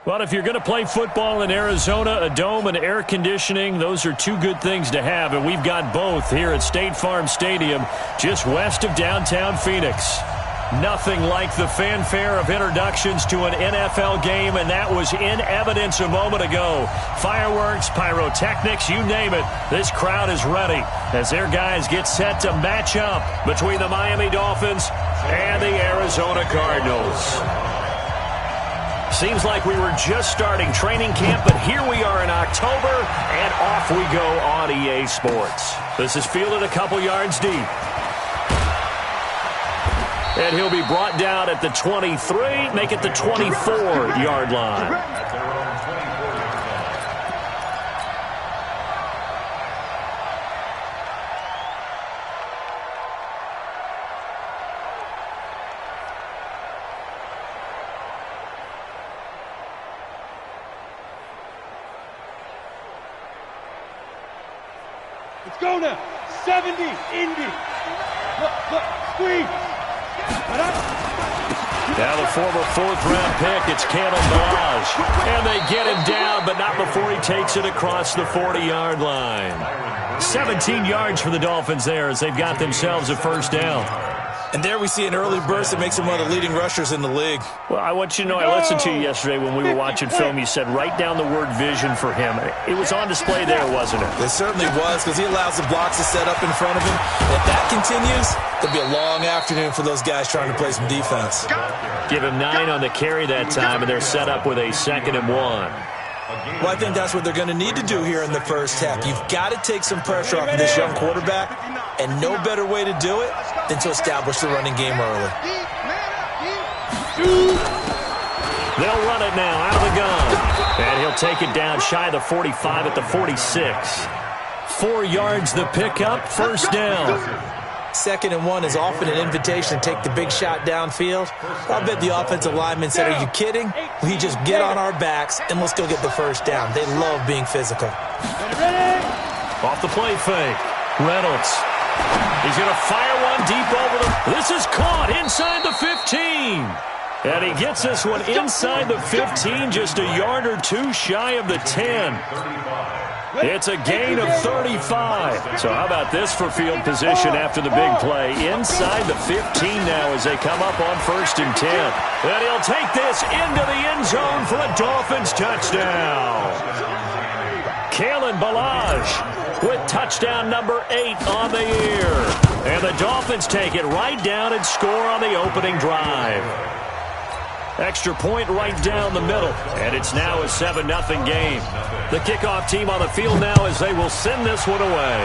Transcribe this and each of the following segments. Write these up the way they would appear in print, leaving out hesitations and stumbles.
Well, if you're going to play football in Arizona, a dome and air conditioning, those are two good things to have, and we've got both here at State Farm Stadium, just west of downtown Phoenix. Nothing like the fanfare of introductions to an NFL game, and that was in evidence a moment ago. Fireworks, pyrotechnics, you name it. This crowd is ready as their guys get set to match up between the Miami Dolphins and the Arizona Cardinals. Seems like we were just starting training camp, but here we are in October, and off we go on EA Sports. This is fielded a couple yards deep. And he'll be brought down at the 23, make it the 24-yard line. Let's go now. 70, Indy. Look, squeeze. Now the former fourth-round pick, it's Caleb Balaj. And they get him down, but not before he takes it across the 40-yard line. 17 yards for the Dolphins there as they've got themselves a first down. And there we see an early burst that makes him one of the leading rushers in the league. Well, I want you to know, I listened to you yesterday when we were watching film. You said write down the word vision for him. It was on display there, wasn't it? It certainly was, because he allows the blocks to set up in front of him. And if that continues, there'll be a long afternoon for those guys trying to play some defense. Give him 9 on the carry that time, and they're set up with a 2nd and 1. Well, I think that's what they're going to need to do here in the first half. You've got to take some pressure off of this young quarterback, and no better way to do it than to establish the running game early. They'll run it now out of the gun. And he'll take it down shy of the 45 at the 46. 4 yards the pickup, first down. 2nd and 1 is often an invitation to take the big shot downfield. I'll bet the offensive lineman said, are you kidding? We just get on our backs and let's go get the first down. They love being physical. Off the play fake. Reynolds. He's going to fire one deep over the... This is caught inside the 15. And he gets this one inside the 15, just a yard or two shy of the 10. It's a gain of 35. So how about this for field position after the big play? Inside the 15 now as they come up on 1st and 10. And he'll take this into the end zone for a Dolphins touchdown. Caleb Balaj with touchdown number 8 on the year. And the Dolphins take it right down and score on the opening drive. Extra point right down the middle. And it's now a 7-0 game. The kickoff team on the field now as they will send this one away.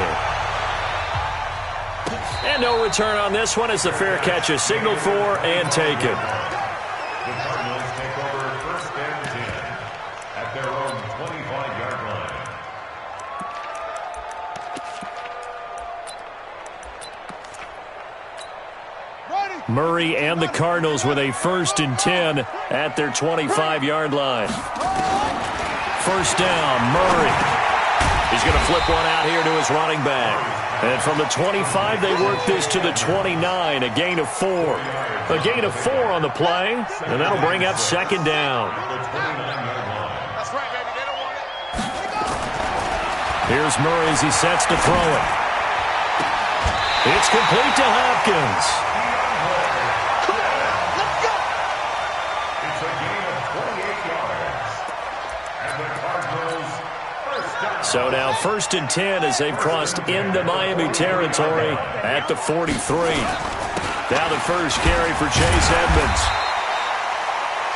And no return on this one as the fair catch is signaled for and taken. The Cardinals take over 1st and 10 at their own 25-yard line. Murray and the Cardinals with a 1st and 10 at their 25-yard line. First down, Murray. He's going to flip one out here to his running back. And from the 25, they work this to the 29, a gain of 4. A gain of 4 on the play, and that'll bring up 2nd down. Here's Murray as he sets to throw it. It's complete to Hopkins. So now 1st and 10 as they've crossed into Miami territory at the 43. Now the first carry for Chase Edmonds.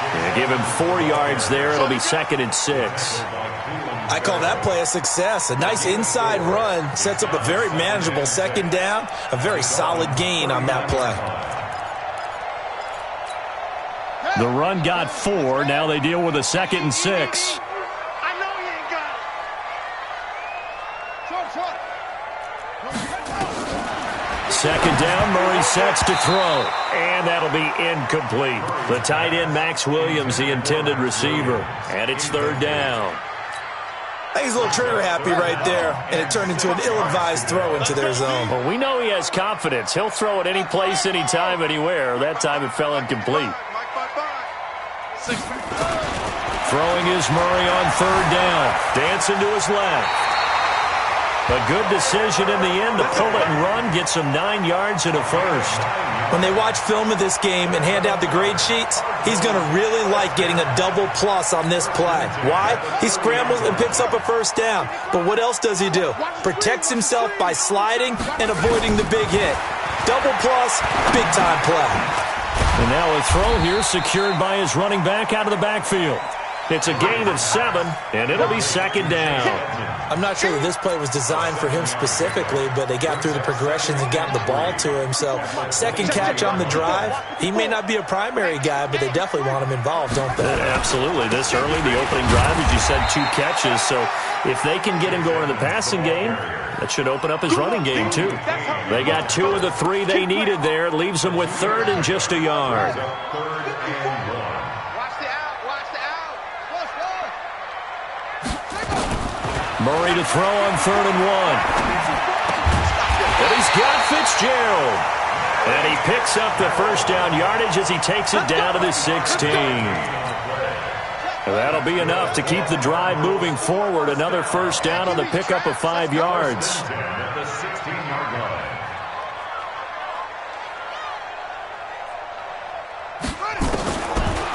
Yeah, give him 4 yards there. It'll be 2nd and 6. I call that play a success. A nice inside run sets up a very manageable 2nd down. A very solid gain on that play. The run got 4. Now they deal with a 2nd and 6. 2nd down, Murray sets to throw. And that'll be incomplete. The tight end, Max Williams, the intended receiver. And it's 3rd down. I think he's a little trigger happy right there, and it turned into an ill-advised throw into their zone. Well, we know he has confidence. He'll throw it any place, anytime, anywhere. That time it fell incomplete. Throwing is Murray on third down. Dancing to his left. A good decision in the end to pull it and run. Gets him 9 yards and a first. When they watch film of this game and hand out the grade sheets, he's going to really like getting a double plus on this play. Why? He scrambles and picks up a first down. But what else does he do? Protects himself by sliding and avoiding the big hit. Double plus, big-time play. And now a throw here secured by his running back out of the backfield. It's a gain of 7, and it'll be second down. I'm not sure that this play was designed for him specifically, but they got through the progressions and got the ball to him. So second catch on the drive. He may not be a primary guy, but they definitely want him involved, don't they? Absolutely. This early, the opening drive, as you said, 2 catches. So if they can get him going in the passing game, that should open up his running game, too. They got 2 of the 3 they needed there. It leaves them with third and just a yard. Murray to throw on 3rd and 1. And he's got Fitzgerald. And he picks up the first down yardage as he takes it down to the 16. And that'll be enough to keep the drive moving forward. Another first down on the pickup of 5 yards.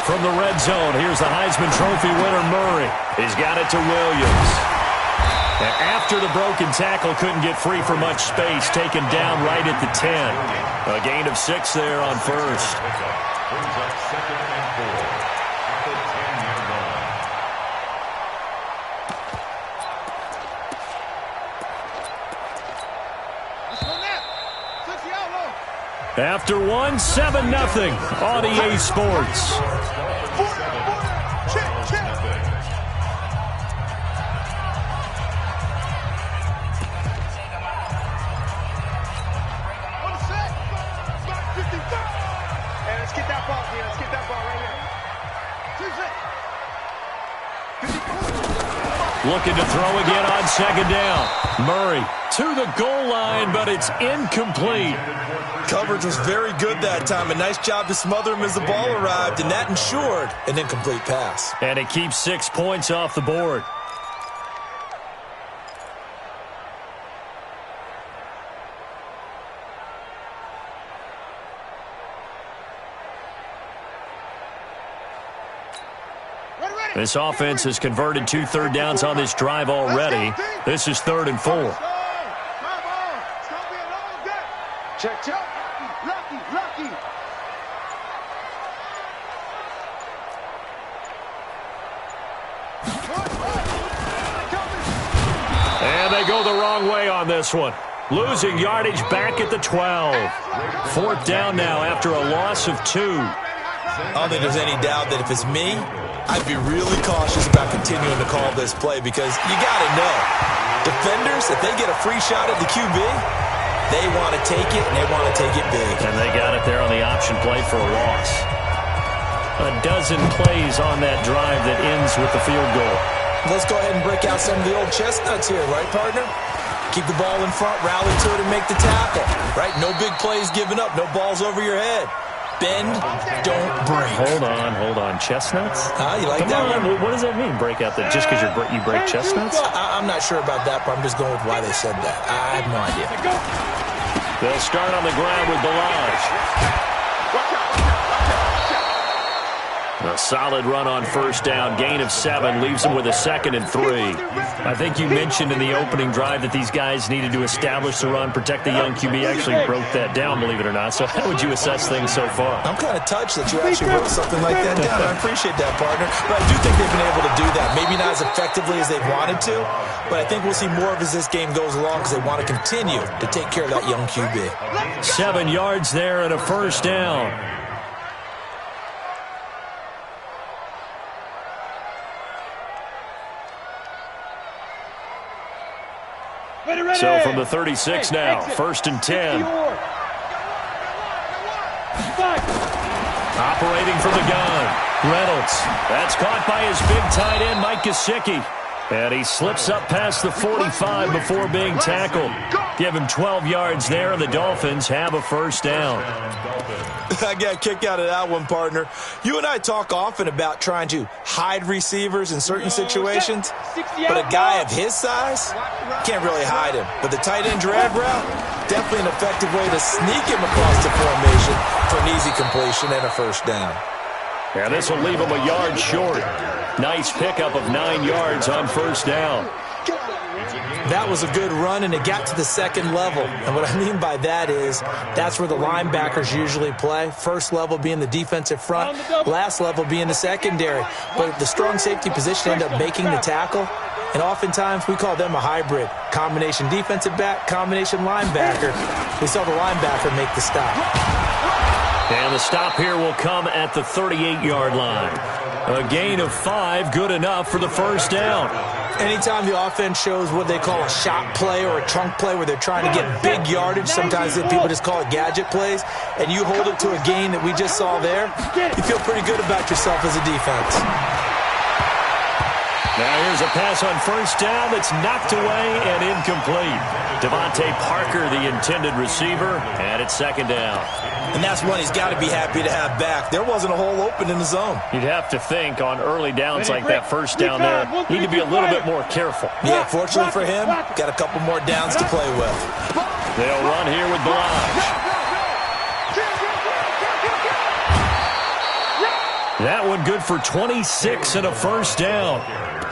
From the red zone, here's the Heisman Trophy winner, Murray. He's got it to Williams. And after the broken tackle, couldn't get free for much space, taken down right at the 10. A gain of 6 there on first. After 1, 7-0 on EA Sports. Looking to throw again on second down. Murray to the goal line, but it's incomplete. Coverage was very good that time. A nice job to smother him as the ball arrived, and that ensured an incomplete pass. And it keeps 6 points off the board. This offense has converted 2 third downs on this drive already. This is 3rd and 4. Check, check. Lucky. And they go the wrong way on this one. Losing yardage back at the 12. 4th down now after a loss of 2. I don't think there's any doubt that if it's me, I'd be really cautious about continuing to call this play because you got to know, defenders, if they get a free shot at the QB, they want to take it, and they want to take it big. And they got it there on the option play for a loss. A dozen plays on that drive that ends with the field goal. Let's go ahead and break out some of the old chestnuts here, right, partner? Keep the ball in front, rally to it, and make the tackle, right? No big plays given up, no balls over your head. Bend, don't break. Hold on. Chestnuts? You like Come that on. one? What does that mean? Break out the just because you break chestnuts? I'm not sure about that, but I'm just going with why they said that. I have no idea. They'll start on the ground with Balaj. A solid run on first down. Gain of 7 leaves them with a 2nd and 3. I think you mentioned in the opening drive that these guys needed to establish the run, protect the young QB. Actually broke that down, believe it or not. So how would you assess things so far? I'm kind of touched that you actually wrote something like that down. I appreciate that, partner. But I do think they've been able to do that. Maybe not as effectively as they wanted to, but I think we'll see more of as this game goes along because they want to continue to take care of that young QB. 7 yards there and a first down. So from the 36 now, 1st and 10. Operating from the gun, Reynolds. That's caught by his big tight end, Mike Gesicki. And he slips up past the 45 before being tackled. Give him 12 yards there, and the Dolphins have a first down. I got a kick out of that one, partner. You and I talk often about trying to hide receivers in certain situations, but a guy of his size can't really hide him. But the tight end drag route, definitely an effective way to sneak him across the formation for an easy completion and a first down. Yeah, this will leave him a yard short. Nice pickup of 9 yards on first down. That was a good run, and it got to the second level. And what I mean by that is that's where the linebackers usually play. First level being the defensive front, last level being the secondary. But the strong safety position ended up making the tackle, and oftentimes we call them a hybrid. Combination defensive back, combination linebacker. We saw the linebacker make the stop. And the stop here will come at the 38-yard line. A gain of 5, good enough for the first down. Anytime the offense shows what they call a shot play or a trunk play where they're trying to get big yardage, sometimes people just call it gadget plays, and you hold it to a gain that we just saw there, you feel pretty good about yourself as a defense. Now here's a pass on first down that's knocked away and incomplete. Devontae Parker, the intended receiver, and it's second down. And that's one he's got to be happy to have back. There wasn't a hole open in the zone. You'd have to think on early downs like that first down there, need to be a little bit more careful. Yeah, fortunately for him, got a couple more downs to play with. They'll run here with Blanche. That one good for 26 and a first down.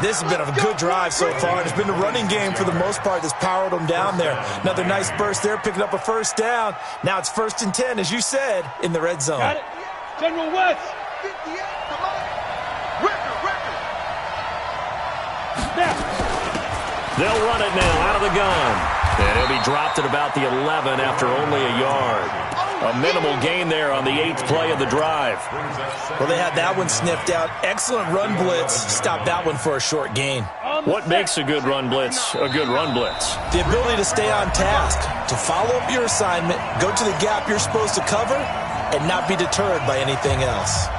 This has been a good drive so far. It's been the running game for the most part that's powered them down there. Another nice burst there, picking up a first down. Now it's 1st and 10, as you said, in the red zone. Got it. General West. They'll run it now out of the gun. And he'll be dropped at about the 11 after only a yard. A minimal gain there on the 8th play of the drive. Well, they had that one sniffed out. Excellent run blitz. Stopped that one for a short gain. What makes a good run blitz a good run blitz? The ability to stay on task, to follow up your assignment, go to the gap you're supposed to cover, and not be deterred by anything else.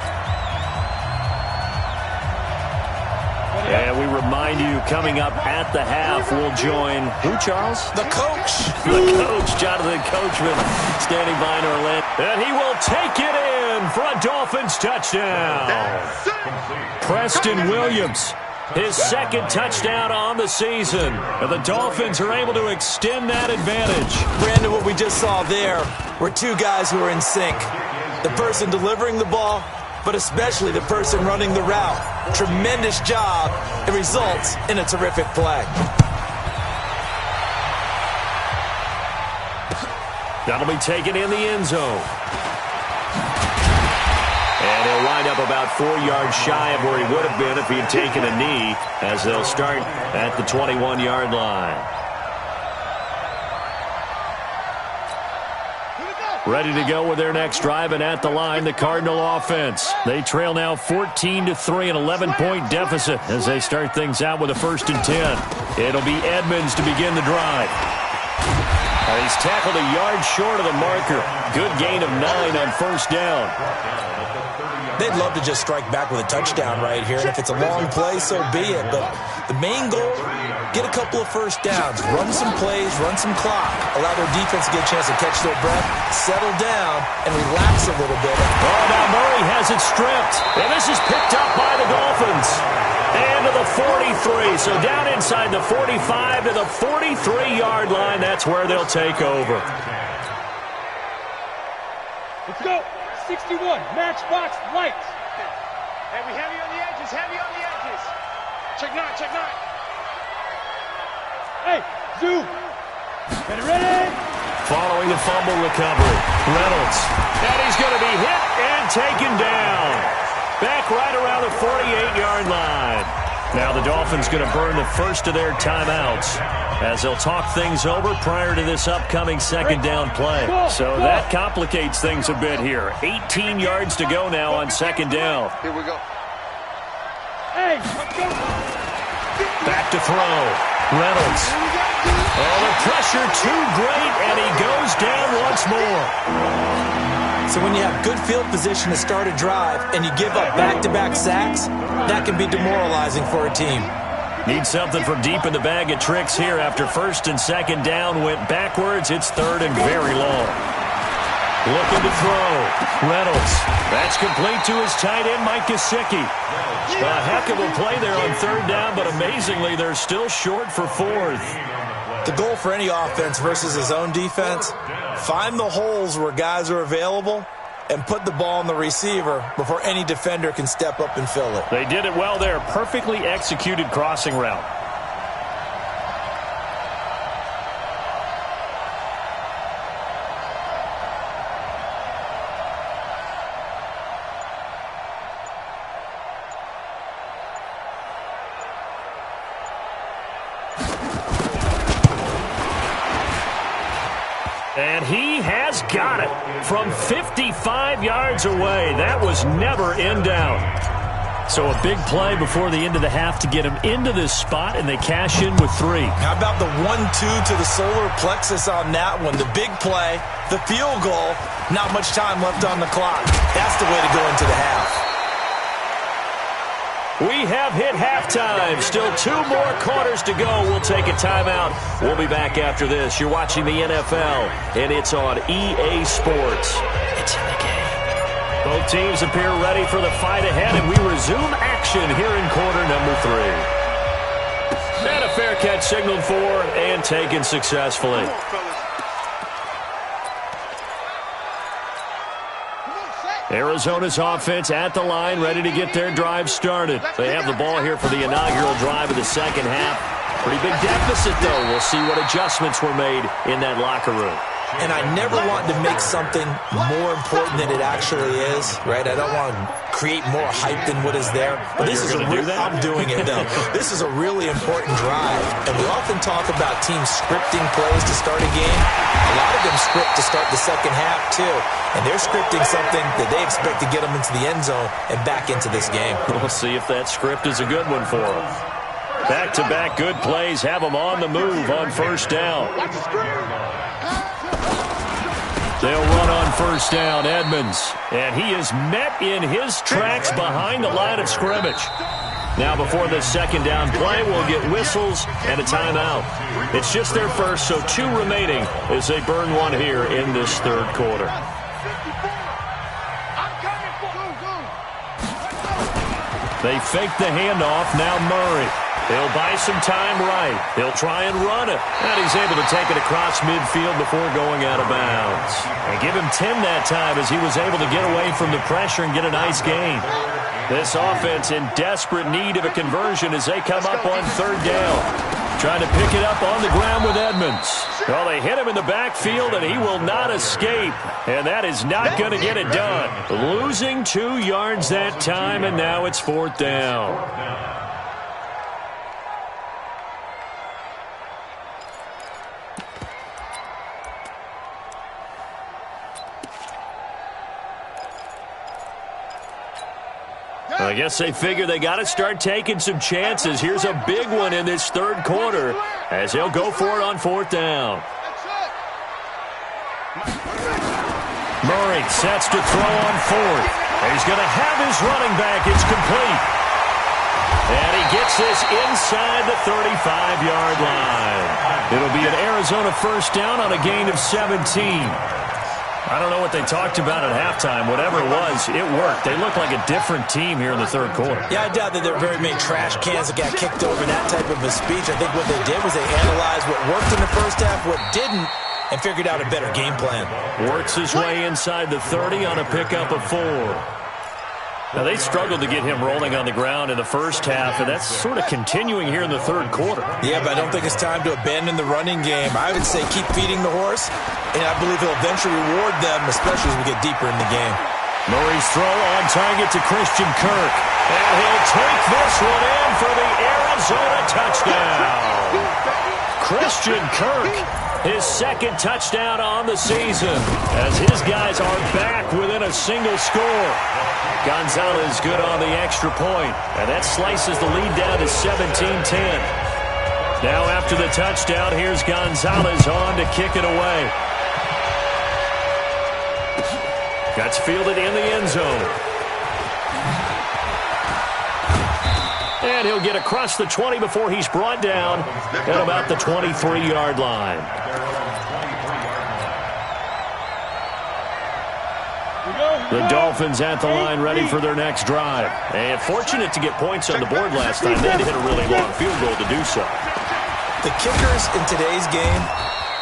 And we remind you, coming up at the half, we'll join who, Charles? The coach. The coach, Jonathan Coachman, standing by Orlando. And he will take it in for a Dolphins touchdown. Preston Williams, his second touchdown on the season. And the Dolphins are able to extend that advantage. Brandon, what we just saw there were two guys who are in sync. The person delivering the ball, but especially the person running the route. Tremendous job. It results in a terrific play. That'll be taken in the end zone. And he'll wind up about 4 yards shy of where he would have been if he had taken a knee, as they'll start at the 21-yard line. Ready to go with their next drive, and at the line, the Cardinal offense. They trail now 14-3, an 11-point deficit as they start things out with a 1st and 10. It'll be Edmonds to begin the drive. He's tackled a yard short of the marker. Good gain of 9 on first down. They'd love to just strike back with a touchdown right here, and if it's a long play, so be it. But the main goal, get a couple of first downs, run some plays, run some clock, allow their defense to get a chance to catch their breath, settle down, and relax a little bit. Oh, now Murray has it stripped, and this is picked up by the Dolphins. And to the 43, so down inside the 45 to the 43-yard line. That's where they'll take over. Let's go. 61, matchbox lights. Hey, we heavy on the edges, heavy on the edges. Check 9, check 9. Hey, zoom. Get it ready. Following the fumble recovery, Reynolds. And he's going to be hit and taken down. Back right around the 48-yard line. Now the Dolphins going to burn the first of their timeouts as they'll talk things over prior to this upcoming second down play. So that complicates things a bit here. 18 yards to go now on second down. Here we go. Hey, let's go. Back to throw. Reynolds. Oh, the pressure too great, and he goes down once more. So when you have good field position to start a drive and you give up back-to-back sacks, that can be demoralizing for a team. Need something from deep in the bag of tricks here after first and second down went backwards. It's third and very long. Looking to throw. Reynolds. That's complete to his tight end, Mike Gesicki. A heck of a play there on third down, but amazingly, they're still short for fourth. The goal for any offense versus his own defense, find the holes where guys are available and put the ball on the receiver before any defender can step up and fill it. They did it well there. Perfectly executed crossing route. And he has got it from 55 yards away. That was never in doubt. So a big play before the end of the half to get him into this spot, and they cash in with 3. How about the 1-2 to the solar plexus on that one? The big play, the field goal, not much time left on the clock. That's the way to go into the half. We have hit halftime. Still 2 more quarters to go. We'll take a timeout. We'll be back after this. You're watching the NFL, and it's on EA Sports. It's in the game. Both teams appear ready for the fight ahead, and we resume action here in quarter number 3. And a fair catch signaled for and taken successfully. Arizona's offense at the line, ready to get their drive started. They have the ball here for the inaugural drive of the second half. Pretty big deficit, though. We'll see what adjustments were made in that locker room. And I never want to make something more important than it actually is, right? I don't want to create more hype than what is there. But this is I'm doing it, though. This is a really important drive. And we often talk about teams scripting plays to start a game. A lot of them script to start the second half, too. And they're scripting something that they expect to get them into the end zone and back into this game. We'll see if that script is a good one for them. Back-to-back good plays have them on the move on first down. They'll run on first down, Edmonds. And he is met in his tracks behind the line of scrimmage. Now before the second down play, we'll get whistles and a timeout. It's just their first, so 2 remaining as they burn one here in this third quarter. They fake the handoff, now Murray. He'll buy some time right. He'll try and run it. And he's able to take it across midfield before going out of bounds. And give him 10 that time as he was able to get away from the pressure and get a nice gain. This offense in desperate need of a conversion as they come up on third down. Trying to pick it up on the ground with Edmonds. Well, they hit him in the backfield, and he will not escape. And that is not going to get it done. Losing 2 yards that time, and now it's fourth down. I guess they figure they got to start taking some chances. Here's a big one in this third quarter as he'll go for it on fourth down. Murray sets to throw on fourth. He's going to have his running back. It's complete. And he gets this inside the 35-yard line. It'll be an Arizona first down on a gain of 17. I don't know what they talked about at halftime. Whatever it was, it worked. They look like a different team here in the third quarter. Yeah, I doubt that there are very many trash cans that got kicked over that type of a speech. I think what they did was they analyzed what worked in the first half, what didn't, and figured out a better game plan. Works his way inside the 30 on a pickup of 4. Now, they struggled to get him rolling on the ground in the first half, and that's sort of continuing here in the third quarter. Yeah, but I don't think it's time to abandon the running game. I would say keep feeding the horse, and I believe he'll eventually reward them, especially as we get deeper in the game. Murray's throw on target to Christian Kirk. And he'll take this one in for the Arizona touchdown. Christian Kirk, his second touchdown on the season, as his guys are back within a single score. Gonzalez good on the extra point, and that slices the lead down to 17-10. Now after the touchdown, here's Gonzalez on to kick it away. That's fielded in the end zone. And he'll get across the 20 before he's brought down at about the 23-yard line. The Dolphins at the line ready for their next drive. And fortunate to get points on the board last time. They had to hit a really long field goal to do so. The kickers in today's game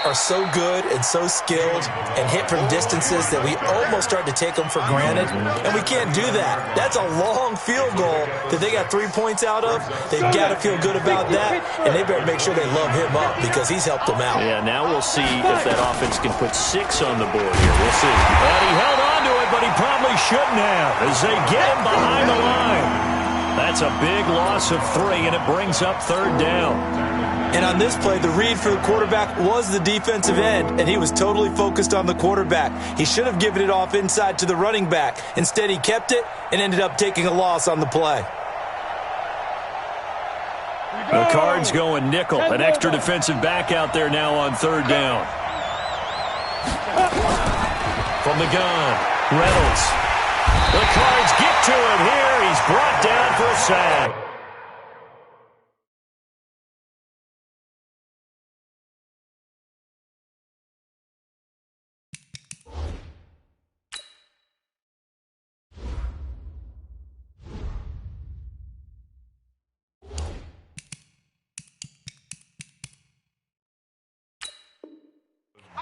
are so good and so skilled and hit from distances that we almost start to take them for granted, and we can't do that. That's a long field goal that they got 3 points out of. They've got to feel good about that, and they better make sure they love him up because he's helped them out. Yeah, now we'll see if that offense can put 6 on the board here. We'll see. And he held on to it, but he probably shouldn't have as they get him behind the line. That's a big loss of 3, and it brings up 3rd down. And on this play, the read for the quarterback was the defensive end, and he was totally focused on the quarterback. He should have given it off inside to the running back. Instead, he kept it and ended up taking a loss on the play. The Cards going nickel. An extra defensive back out there now on 3rd down. From the gun, Reynolds. The Cards get to him here. He's brought down for a sack.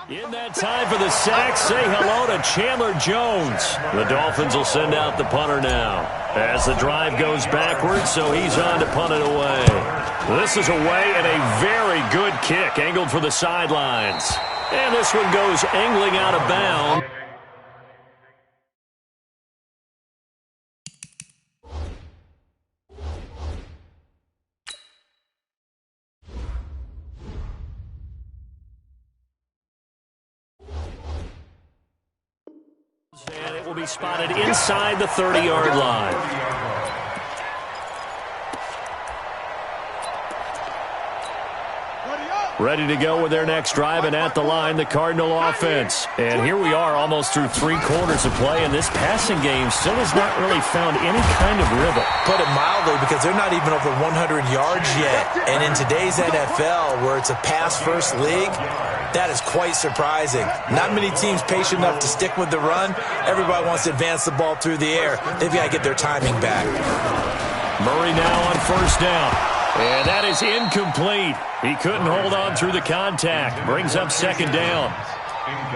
In that time for the sack, say hello to Chandler Jones. The Dolphins will send out the punter now as the drive goes backwards, so he's on to punt it away. This is away and a very good kick, angled for the sidelines. And this one goes angling out of bounds. And it will be spotted inside the 30-yard line. Ready to go with their next drive, and at the line, the Cardinal offense. And here we are almost through 3 quarters of play, and this passing game still has not really found any kind of rhythm. Put it mildly, because they're not even over 100 yards yet. And in today's NFL, where it's a pass-first league, that is quite surprising. Not many teams patient enough to stick with the run. Everybody wants to advance the ball through the air. They've got to get their timing back. Murray now on 1st down. And that is incomplete. He couldn't hold on through the contact. Brings up 2nd down.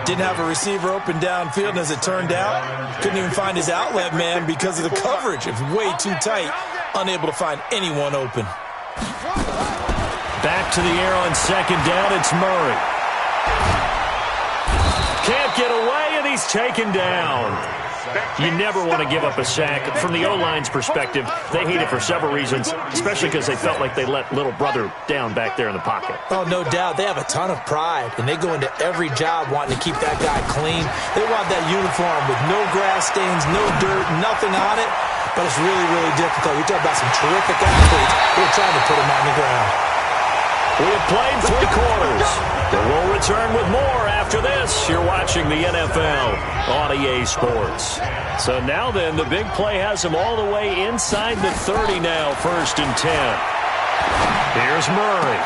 Didn't have a receiver open downfield, and as it turned out, couldn't even find his outlet man because of the coverage. It's way too tight. Unable to find anyone open. Back to the air on 2nd down. It's Murray. Can't get away, and he's taken down. You never want to give up a sack. From the O-line's perspective, they hate it for several reasons, especially because they felt like they let little brother down back there in the pocket. Oh, no doubt. They have a ton of pride, and they go into every job wanting to keep that guy clean. They want that uniform with no grass stains, no dirt, nothing on it, but it's really, really difficult. We talk about some terrific athletes. We're trying to put them on the ground. We have played 3 quarters. We'll return with more after this. You're watching the NFL on EA Sports. So now then, the big play has him all the way inside the 30 now, 1st and 10. Here's Murray.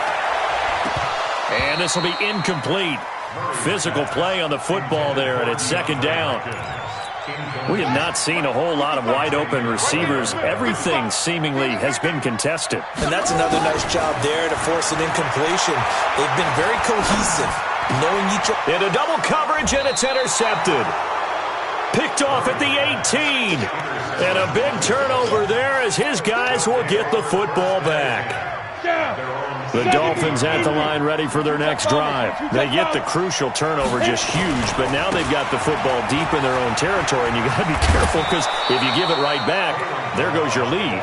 And this will be incomplete. Physical play on the football there, and it's 2nd down. We have not seen a whole lot of wide-open receivers. Everything seemingly has been contested. And that's another nice job there to force an incompletion. They've been very cohesive, knowing each other. Into double coverage, and it's intercepted. Picked off at the 18. And a big turnover there as his guys will get the football back. The Dolphins at the line ready for their next drive. They get the crucial turnover, just huge, but now they've got the football deep in their own territory, and you got to be careful because if you give it right back, there goes your lead.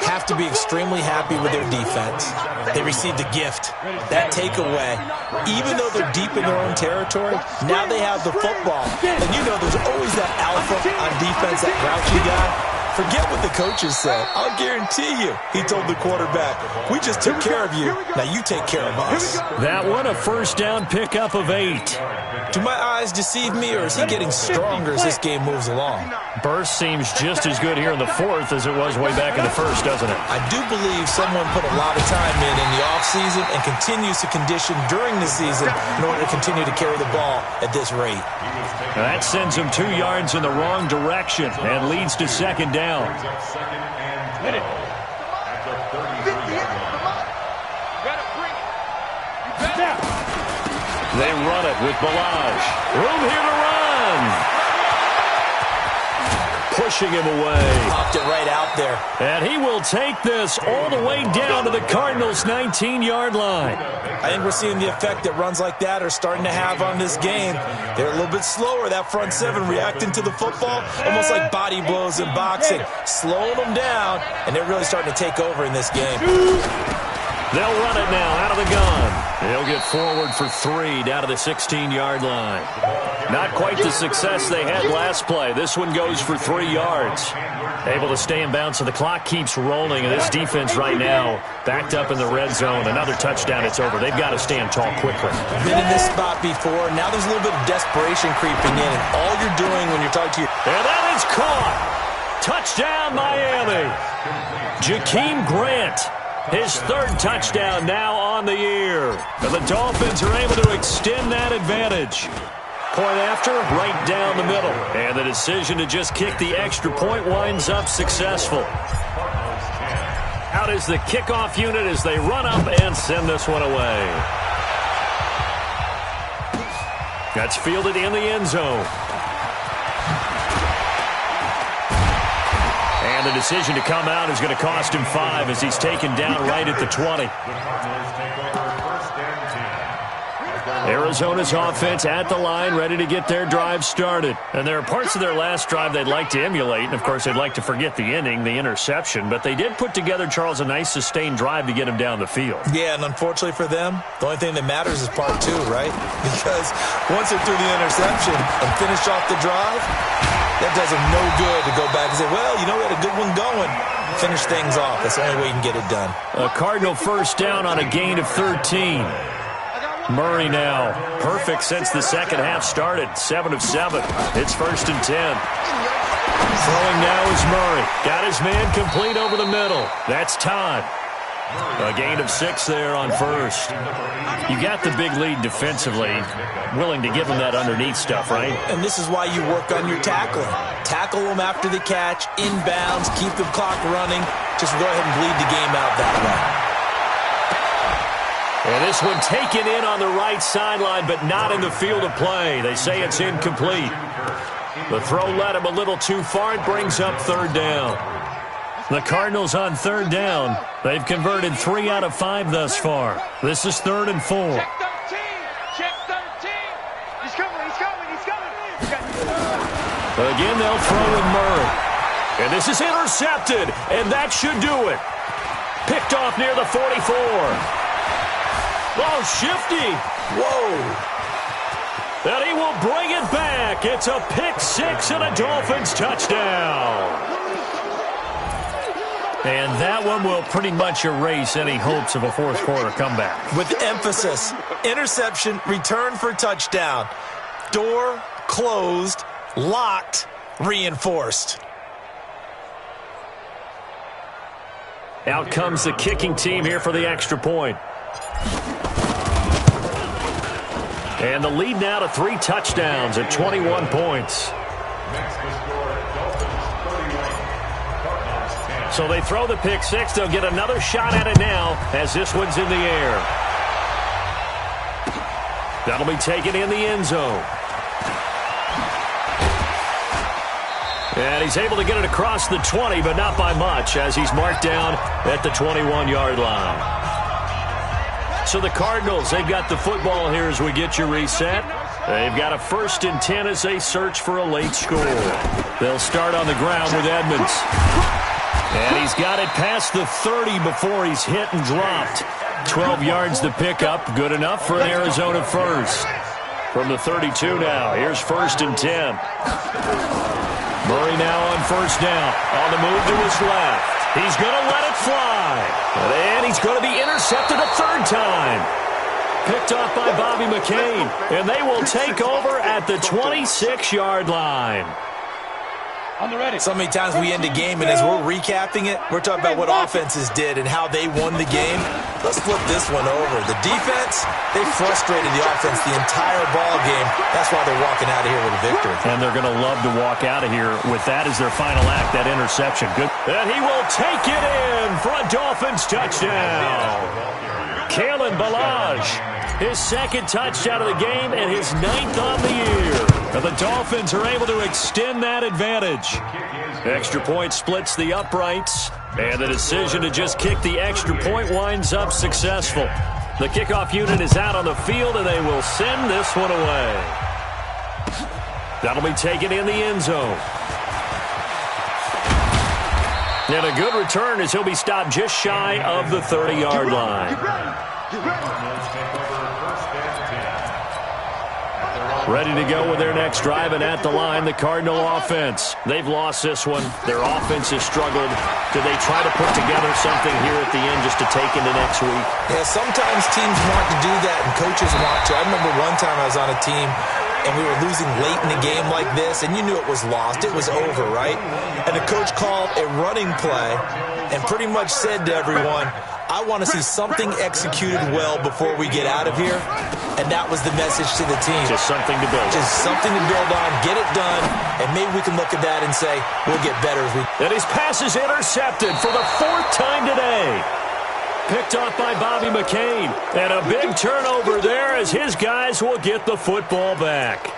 Have to be extremely happy with their defense. They received a gift. That takeaway, even though they're deep in their own territory, now they have the football. And you know there's always that alpha on defense, that grouchy guy. Forget what the coaches said. I'll guarantee you he told the quarterback, we just took care of you. Now you take care of us. That one a first down pickup of 8. Do my eyes deceive me, or is he getting stronger as this game moves along? Burst seems just as good here in the fourth as it was way back in the first, doesn't it? I do believe someone put a lot of time in the offseason and continues to condition during the season in order to continue to carry the ball at this rate. That sends him 2 yards in the wrong direction and leads to second down. They run it with Balaj. Room here to run. Pushing him away. Popped it right out there. And he will take this all the way down to the Cardinals' 19-yard line. I think we're seeing the effect that runs like that are starting to have on this game. They're a little bit slower, that front seven, reacting to the football, almost like body blows in boxing, slowing them down, and they're really starting to take over in this game. They'll run it now out of the gun. They'll get forward for 3 down to the 16-yard line. Not quite the success they had last play. This one goes for 3 yards. Able to stay in bounds, so the clock keeps rolling, and this defense right now backed up in the red zone. Another touchdown, it's over. They've got to stand tall quickly. Been in this spot before. Now there's a little bit of desperation creeping in, and all you're doing when you're talking to your... And that is caught. Touchdown, Miami. Jakeem Grant. His 3rd touchdown now on the year. And the Dolphins are able to extend that advantage. Point after, right down the middle. And the decision to just kick the extra point winds up successful. Out is the kickoff unit as they run up and send this one away. That's fielded in the end zone. And the decision to come out is going to cost him 5 as he's taken down right at the 20. Arizona's offense at the line, ready to get their drive started. And there are parts of their last drive they'd like to emulate. And, of course, they'd like to forget the ending, the interception. But they did put together, Charles, a nice sustained drive to get him down the field. Yeah, and unfortunately for them, the only thing that matters is part 2, right? Because once they're through the interception and finish off the drive, that does them no good to go back and say, well, you know, we had a good one going. Finish things off. That's the only way you can get it done. A Cardinal first down on a gain of 13. Murray now. Perfect since the second half started. 7 of 7. It's 1st and 10. Throwing now is Murray. Got his man complete over the middle. That's Todd. A gain of 6 there on first. You got the big lead defensively. Willing to give them that underneath stuff, right? And this is why you work on your tackling. Tackle them after the catch, inbounds, keep the clock running. Just go ahead and bleed the game out that way. And this one taken in on the right sideline, but not in the field of play. They say it's incomplete. The throw led him a little too far. It brings up 3rd down. The Cardinals on 3rd down. They've converted 3 out of 5 thus far. This is 3rd and 4. Check 13. Check 13. He's coming. He's coming. He's coming. Again, they'll throw with Murray. And this is intercepted. And that should do it. Picked off near the 44. Oh, shifty. Whoa. And he will bring it back. It's a pick 6 and a Dolphins touchdown. And that one will pretty much erase any hopes of a fourth quarter comeback. With emphasis, interception, return for touchdown. Door closed, locked, reinforced. Out comes the kicking team here for the extra point. And the lead now to 3 touchdowns at 21 points. So they throw the pick 6. They'll get another shot at it now as this one's in the air. That'll be taken in the end zone. And he's able to get it across the 20, but not by much, as he's marked down at the 21-yard line. So the Cardinals, they've got the football here as we get you reset. They've got a 1st and 10 as they search for a late score. They'll start on the ground with Edmonds. And he's got it past the 30 before he's hit and dropped. 12 yards to pick up. Good enough for an Arizona first. From the 32 now, here's 1st and 10. Murray now on first down. On the move to his left. He's going to let it fly. And he's going to be intercepted a third time. Picked off by Bobby McCain. And they will take over at the 26-yard line. On the ready. So many times we end a game, and as we're recapping it, we're talking about what offenses did and how they won the game. Let's flip this one over. The defense, they frustrated the offense the entire ball game. That's why they're walking out of here with a victory. And they're going to love to walk out of here with that as their final act, that interception. Good. And he will take it in for a Dolphins touchdown. Kalen Ballage, his second touchdown of the game and his 9th on the year. And the Dolphins are able to extend that advantage. Extra point splits the uprights, and the decision to just kick the extra point winds up successful. The kickoff unit is out on the field, and they will send this one away. That'll be taken in the end zone. And a good return as he'll be stopped just shy of the 30-yard line. Ready to go with their next drive, and at the line, the Cardinal offense. They've lost this one. Their offense has struggled. Do they try to put together something here at the end just to take into next week? Yeah, sometimes teams want to do that, and coaches want to. I remember one time I was on a team, and we were losing late in a game like this, and you knew it was lost. It was over, right? And the coach called a running play and pretty much said to everyone, I want to see something executed well before we get out of here. And that was the message to the team. Just something to build on. Just something to build on, get it done, and maybe we can look at that and say, we'll get better as we... And his pass is intercepted for the 4th time today. Picked off by Bobby McCain. And a big turnover there as his guys will get the football back.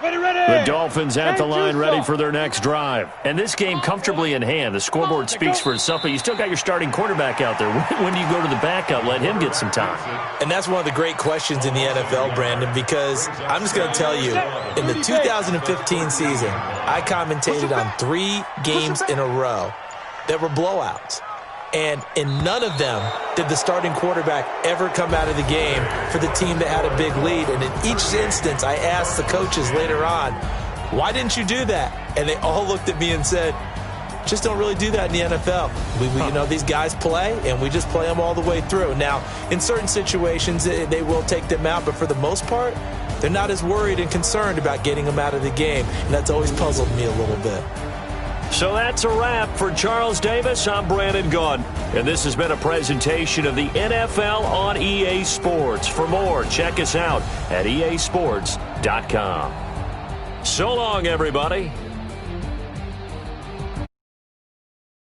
The Dolphins at the line ready for their next drive. And this game comfortably in hand. The scoreboard speaks for itself, but you still got your starting quarterback out there. When do you go to the backup? Let him get some time. And that's one of the great questions in the NFL, Brandon, because I'm just going to tell you, in the 2015 season, I commentated on 3 games in a row that were blowouts. And in none of them did the starting quarterback ever come out of the game for the team that had a big lead. And in each instance, I asked the coaches later on, why didn't you do that? And they all looked at me and said, just don't really do that in the NFL. You know, these guys play, and we just play them all the way through. Now, in certain situations, they will take them out, but for the most part, they're not as worried and concerned about getting them out of the game. And that's always puzzled me a little bit. So that's a wrap for Charles Davis. I'm Brandon Gaudin, and this has been a presentation of the NFL on EA Sports. For more, check us out at easports.com. So long, everybody.